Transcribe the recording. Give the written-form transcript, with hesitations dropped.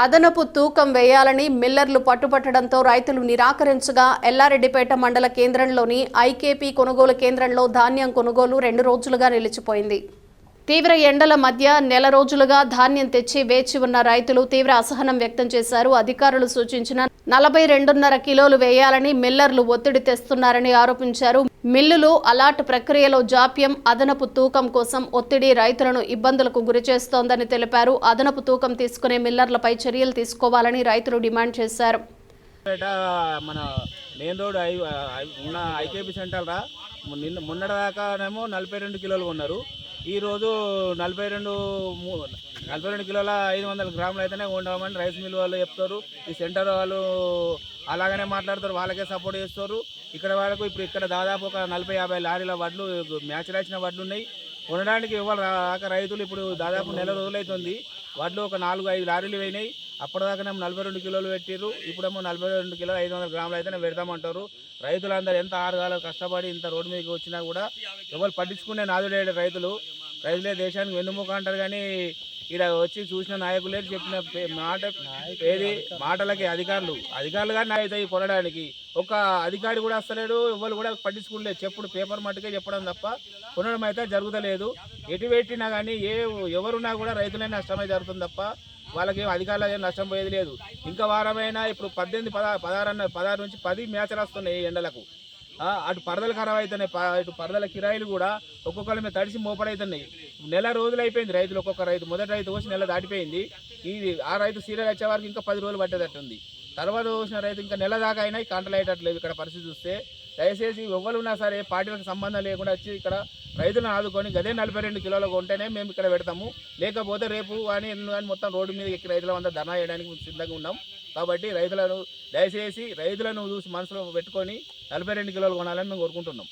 అదనపు తూకం వేయాలని మిల్లర్లు పట్టుపట్టడంతో రైతులు నిరాకరించగా ఎల్లారెడ్డిపేట మండల కేంద్రంలోని ఐకేపీ కొనుగోలు కేంద్రంలో ధాన్యం కొనుగోలు 2 రోజులుగా నిలిచిపోయింది. తీవ్ర ఎండల మధ్య నెల రోజులుగా ధాన్యం తెచ్చి వేచి ఉన్న రైతులు తీవ్ర అసహనం వ్యక్తం చేశారు. అధికారులు సూచించిన 42.5 కిలోలు వేయాలని మిల్లర్లు ఒత్తిడి తెస్తున్నారని ఆరోపించారు. మిల్లులు అలాట్ ప్రక్రియలో జాప్యం, అదనపు తూకం కోసం ఒత్తిడి రైతులను ఇబ్బందులకు గురిచేస్తోందని తెలిపారు. అదనపు తూకం తీసుకునే మిల్లర్లపై చర్యలు తీసుకోవాలని రైతులు డిమాండ్ చేశారు. మన మెయిన్ రోడ్ ఉన్న ఐకేపీ సెంటర్ రా మొన్నటిదాకానేమో 42 కిలోలు ఉన్నారు. ఈరోజు 42 కిలోల 500 గ్రాములు అయితేనే ఉండమని రైస్ మిల్ వాళ్ళు చెప్తారు. ఈ సెంటర్ వాళ్ళు అలాగనే మాట్లాడతారు, వాళ్ళకే సపోర్ట్ చేస్తారు. ఇక్కడ వాళ్ళకు ఇప్పుడు ఇక్కడ దాదాపు ఒక 40-50 లారీల వడ్లు మ్యాచ్ రాసిన వడ్లు ఉన్నాయి. కొనడానికి ఇవ్వాలి రాక రైతులు ఇప్పుడు దాదాపు నెల రోజులు అవుతుంది. వడ్లు ఒక 4-5 లారీలు పోయినాయి. అప్పటిదాకానేమో 42 కిలోలు పెట్టిర్రు, ఇప్పుడేమో 42 కిలోలు 500 గ్రాములు అయితేనే పెడతామంటారు. రైతులందరూ ఎంత ఆరుగాలు కష్టపడి ఇంత రోడ్డు మీదకి వచ్చినా కూడా ఎవరు పట్టించుకునే నాదుడే రైతులే దేశానికి వెన్నుముక అంటారు. కానీ ఇక్కడ వచ్చి చూసిన నాయకులే చెప్పిన మాటలకి అధికారులు కానీ అవుతాయి కొనడానికి. ఒక అధికారి కూడా వస్తలేడు, ఎవరు కూడా పట్టించుకోలేదు. చెప్పుడు పేపర్ మట్టుకే చెప్పడం తప్ప కొనడం అయితే జరుగుతలేదు. ఎటు పెట్టినా కానీ ఎవరున్నా కూడా రైతులే నష్టమే జరుగుతుంది తప్ప వాళ్ళకి అధికారులు ఏం నష్టం పోయేది లేదు. ఇంకా వారమైనా ఇప్పుడు 16 నుంచి 10 మ్యాచ్లు వస్తున్నాయి ఎండలకు. అటు పరదలు ఖరాబ్ అవుతున్నాయి, ఇటు పరదల కిరాయిలు కూడా ఒక్కొక్కరి మీద తడిసి మోపడవుతున్నాయి. నెల రోజులు అయిపోయింది రైతులు. ఒక్కొక్క రైతు మొదటి రైతు వచ్చి నెల దాటిపోయింది. ఆ రైతు సీరియల్ వచ్చే వరకు ఇంకా 10 రోజులు పట్టేటట్టుంది. తర్వాత వచ్చిన రైతు ఇంకా నెల దాకా అయినా కంటలు అయ్యేటట్లేదు. ఇక్కడ పరిస్థితి చూస్తే దయచేసి ఎవరు ఉన్నా సరే పార్టీలకు సంబంధం లేకుండా వచ్చి ఇక్కడ రైతులను ఆదుకొని గదే 42 కిలోలు కొంటేనే మేము ఇక్కడ పెడతాము. లేకపోతే రేపు కానీ మొత్తం రోడ్డు మీద ఎక్కి రైతుల వద్ద ధర్నా చేయడానికి సిద్ధంగా ఉన్నాం. కాబట్టి దయచేసి రైతులను చూసి మనసులో పెట్టుకొని 42 కిలోలు కొనాలని మేము కోరుకుంటున్నాం.